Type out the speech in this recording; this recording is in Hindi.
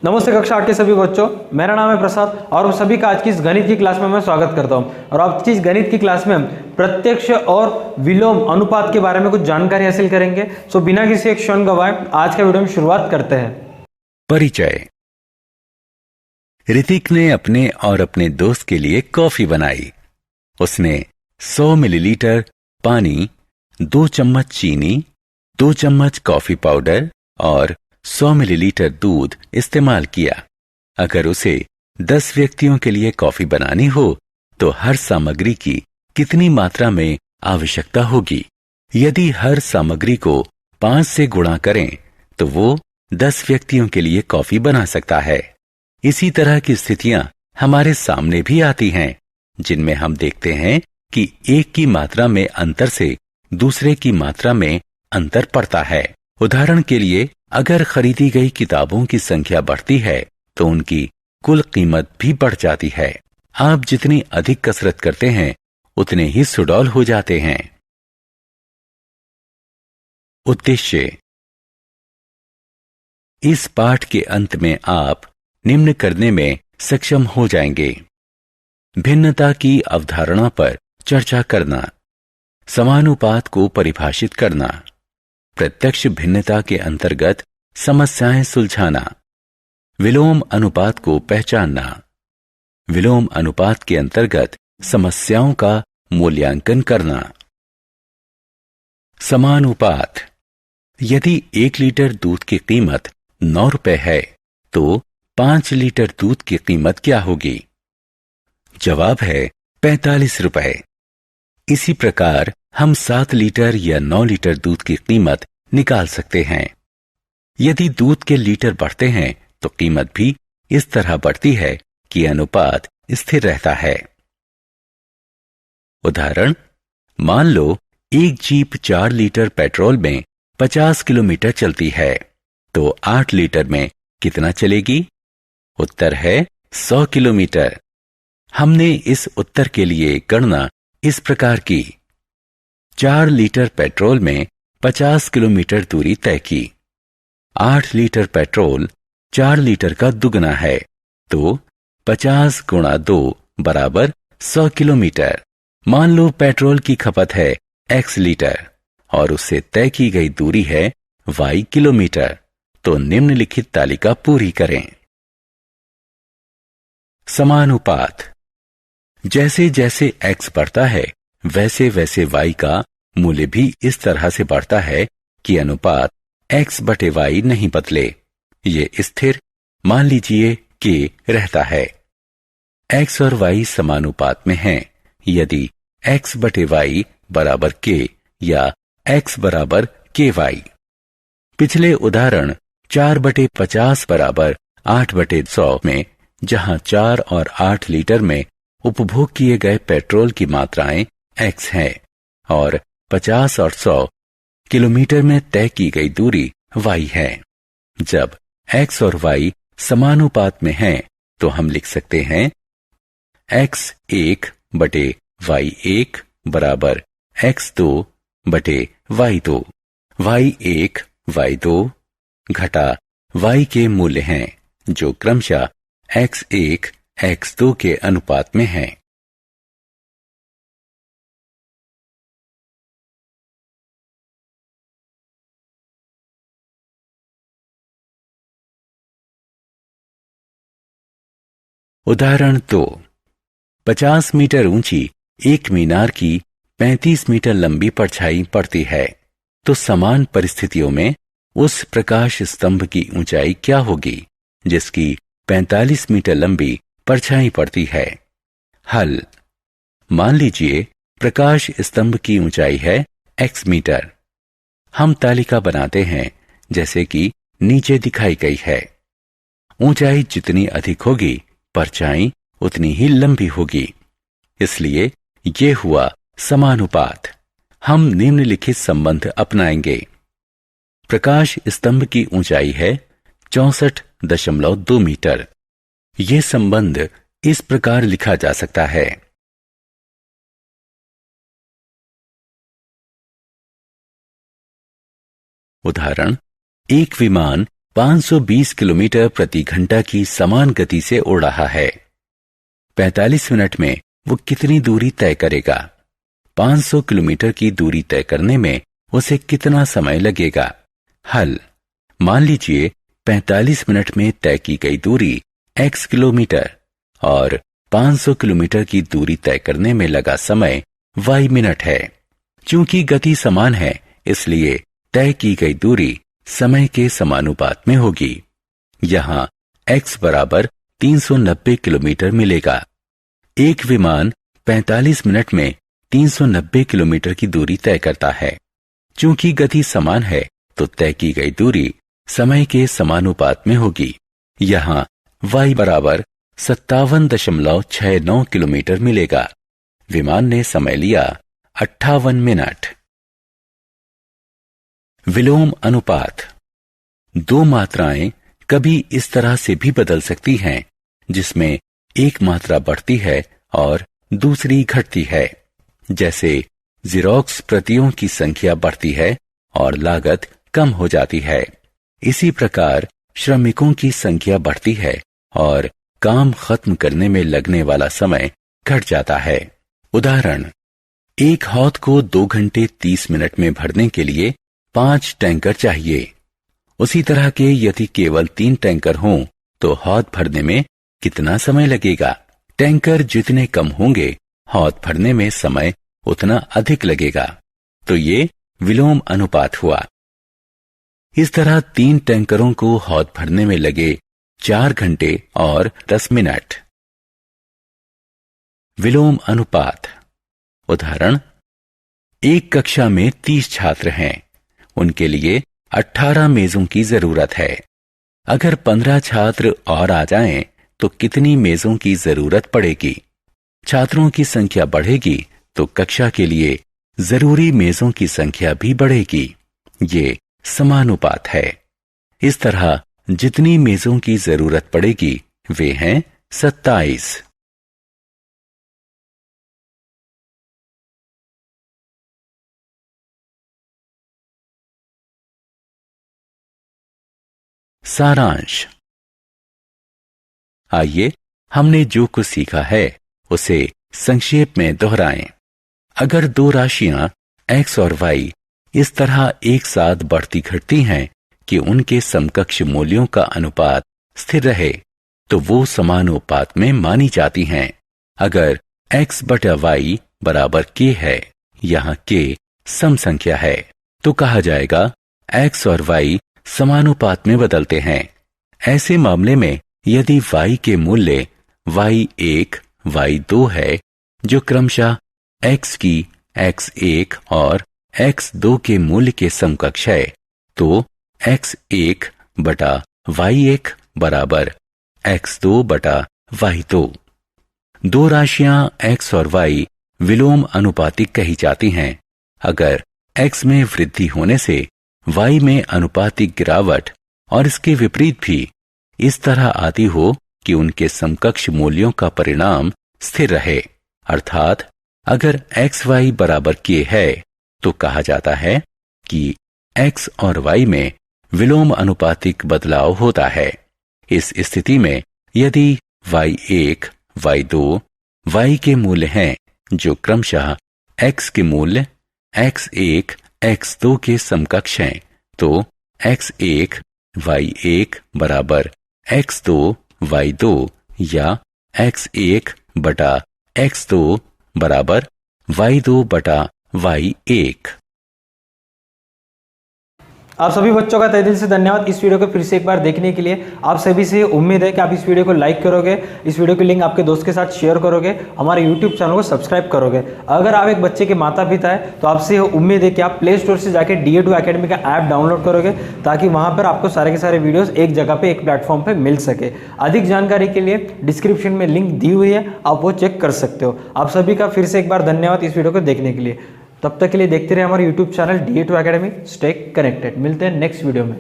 नमस्ते कक्षा 8 के सभी बच्चों, मेरा नाम है प्रसाद और सभी का आज की इस गणित की क्लास में मैं स्वागत करता हूं। और आज की इस गणित की क्लास में हम प्रत्यक्ष और विलोम अनुपात के बारे में कुछ जानकारी हासिल करेंगे। सो बिना किसी एक क्षण गवाए आज के वीडियो में शुरुआत करते हैं। परिचय। ऋतिक ने अपने और अपने दोस्त के लिए कॉफी बनाई। उसने 100 मिलीलीटर पानी, 2 चम्मच चीनी, 2 चम्मच कॉफी पाउडर और 100 मिलीलीटर दूध इस्तेमाल किया। अगर उसे 10 व्यक्तियों के लिए कॉफी बनानी हो तो हर सामग्री की कितनी मात्रा में आवश्यकता होगी? यदि हर सामग्री को 5 से गुणा करें तो वो 10 व्यक्तियों के लिए कॉफी बना सकता है। इसी तरह की स्थितियां हमारे सामने भी आती हैं, जिनमें हम देखते हैं कि एक की मात्रा में अंतर से दूसरे की मात्रा में अंतर पड़ता है। उदाहरण के लिए, अगर खरीदी गई किताबों की संख्या बढ़ती है तो उनकी कुल कीमत भी बढ़ जाती है। आप जितनी अधिक कसरत करते हैं उतने ही सुडौल हो जाते हैं। उद्देश्य। इस पाठ के अंत में आप निम्न करने में सक्षम हो जाएंगे: भिन्नता की अवधारणा पर चर्चा करना, समानुपात को परिभाषित करना, प्रत्यक्ष भिन्नता के अंतर्गत समस्याएं सुलझाना, विलोम अनुपात को पहचानना, विलोम अनुपात के अंतर्गत समस्याओं का मूल्यांकन करना। समानुपात। यदि 1 लीटर दूध की कीमत 9 रुपए है तो 5 लीटर दूध की कीमत क्या होगी? जवाब है 45 रुपए। इसी प्रकार हम 7 लीटर या 9 लीटर दूध की कीमत निकाल सकते हैं। यदि दूध के लीटर बढ़ते हैं तो कीमत भी इस तरह बढ़ती है कि अनुपात स्थिर रहता है। उदाहरण, मान लो एक जीप 4 लीटर पेट्रोल में 50 किलोमीटर चलती है तो 8 लीटर में कितना चलेगी? उत्तर है 100 किलोमीटर। हमने इस उत्तर के लिए गणना इस प्रकार की: 4 लीटर पेट्रोल में 50 किलोमीटर दूरी तय की। 8 लीटर पेट्रोल 4 लीटर का दुगना है तो 50 गुणा 2 बराबर 100 किलोमीटर। मान लो पेट्रोल की खपत है x लीटर और उससे तय की गई दूरी है y किलोमीटर, तो निम्नलिखित तालिका पूरी करें। समानुपात। जैसे जैसे x बढ़ता है वैसे वैसे y का मूल्य भी इस तरह से बढ़ता है कि अनुपात x बटे y नहीं बदले, ये स्थिर, मान लीजिए k रहता है। x और y समानुपात में हैं यदि x बटे y बराबर k या x बराबर ky। पिछले उदाहरण 4 बटे 50 बराबर 8 बटे 100 में, जहां 4 और 8 लीटर में उपभोग किए गए पेट्रोल की मात्राएं x हैं और 50 और 100 किलोमीटर में तय की गई दूरी y है। जब x और y समानुपात में हैं तो हम लिख सकते हैं x1 बटे y1 बराबर x2 बटे y2। y1 y2 घटा y के मूल्य हैं जो क्रमशः x1 x2 के अनुपात में हैं। उदाहरण 2। 50 मीटर ऊंची एक मीनार की 35 मीटर लंबी परछाई पड़ती है, तो समान परिस्थितियों में उस प्रकाश स्तंभ की ऊंचाई क्या होगी जिसकी 45 मीटर लंबी परछाई पड़ती है? हल। मान लीजिए प्रकाश स्तंभ की ऊंचाई है x मीटर। हम तालिका बनाते हैं जैसे कि नीचे दिखाई गई है। ऊंचाई जितनी अधिक होगी परछाई उतनी ही लंबी होगी, इसलिए ये हुआ समानुपात। हम निम्नलिखित संबंध अपनाएंगे। प्रकाश स्तंभ की ऊंचाई है 64.2 मीटर। यह संबंध इस प्रकार लिखा जा सकता है: उदाहरण, एक विमान 520 किलोमीटर प्रति घंटा की समान गति से उड़ रहा है। 45 मिनट में वो कितनी दूरी तय करेगा? 500 किलोमीटर की दूरी तय करने में उसे कितना समय लगेगा? हल: मान लीजिए 45 मिनट में तय की गई दूरी x किलोमीटर और 500 किलोमीटर की दूरी तय करने में लगा समय y मिनट है। चूंकि गति समान है, इसलिए तय की गई दूरी समय के समानुपात में होगी। यहां x बराबर 390 किलोमीटर मिलेगा। एक विमान 45 मिनट में 390 किलोमीटर की दूरी तय करता है। चूंकि गति समान है, तो तय की गई दूरी समय के समानुपात में होगी। यहां y बराबर 57.69 किलोमीटर मिलेगा। विमान ने समय लिया 58 मिनट। विलोम अनुपात: दो मात्राएं कभी इस तरह से भी बदल सकती हैं, जिसमें एक मात्रा बढ़ती है और दूसरी घटती है। जैसे ज़ेरॉक्स प्रतियों की संख्या बढ़ती है और लागत कम हो जाती है। इसी प्रकार श्रमिकों की संख्या बढ़ती है और काम खत्म करने में लगने वाला समय घट जाता है। उदाहरण: एक हौद को 2 घंटे 30 मिनट में भरने के लिए 5 टैंकर चाहिए। उसी तरह के यदि केवल 3 टैंकर हों तो हौद भरने में कितना समय लगेगा? टैंकर जितने कम होंगे, हौद भरने में समय उतना अधिक लगेगा। तो ये विलोम अनुपात हुआ। इस तरह 3 टैंकरों को हौद भरने में लगे 4 घंटे और 10 मिनट। विलोम अनुपात: उदाहरण: एक कक्षा में 30 छात्र हैं। उनके लिए 18 मेजों की जरूरत है। अगर 15 छात्र और आ जाएं, तो कितनी मेजों की जरूरत पड़ेगी? छात्रों की संख्या बढ़ेगी तो कक्षा के लिए जरूरी मेजों की संख्या भी बढ़ेगी। ये समानुपात है। इस तरह जितनी मेजों की जरूरत पड़ेगी वे हैं 27। सारांश: आइए हमने जो कुछ सीखा है उसे संक्षेप में दोहराएं। अगर दो राशियां x और y इस तरह एक साथ बढ़ती घटती हैं कि उनके समकक्ष मूल्यों का अनुपात स्थिर रहे, तो वो समानुपात में मानी जाती हैं। अगर x बटा y बराबर k है, यहाँ k सम संख्या है, तो कहा जाएगा x और y समानुपात में बदलते हैं। ऐसे मामले में यदि y के मूल्य y1, y2 है, जो क्रमशः x की x1 और x2 के मूल्य के समकक्ष है, तो x1 बटा y1 बराबर x2 बटा y2। दो राशियां x और y विलोम अनुपातिक कही जाती हैं। अगर x में वृद्धि होने से y में अनुपातिक गिरावट और इसके विपरीत भी इस तरह आती हो कि उनके समकक्ष मूल्यों का परिणाम स्थिर रहे, अर्थात अगर xy बराबर k है, तो कहा जाता है कि x और y में विलोम अनुपातिक बदलाव होता है। इस स्थिति में यदि y1, y2, y के मूल्य हैं जो क्रमशः x के मूल्य x1, x2 के समकक्ष हैं, तो x1, y1 बराबर x2, y2 या x1 बटा x2 बराबर y2 बटा y1। आप सभी बच्चों का तहे दिल से धन्यवाद इस वीडियो को फिर से एक बार देखने के लिए। आप सभी से उम्मीद है कि आप इस वीडियो को लाइक करोगे, इस वीडियो की लिंक आपके दोस्त के साथ शेयर करोगे, हमारे यूट्यूब चैनल को सब्सक्राइब करोगे। अगर आप एक बच्चे के माता पिता है तो आपसे उम्मीद है कि आप प्ले स्टोर से जाकर DA2 अकेडमी का ऐप डाउनलोड करोगे, ताकि वहाँ पर आपको सारे के सारे वीडियोज़ एक जगह पर एक प्लेटफॉर्म पर मिल सके। अधिक जानकारी के लिए डिस्क्रिप्शन में लिंक दी हुई है, आप वो चेक कर सकते हो। आप सभी का फिर से एक बार धन्यवाद इस वीडियो को देखने के लिए। तब तक के लिए देखते रहे हमारे YouTube channel DA2 academy. Stay connected. मिलते हैं नेक्स्ट वीडियो में।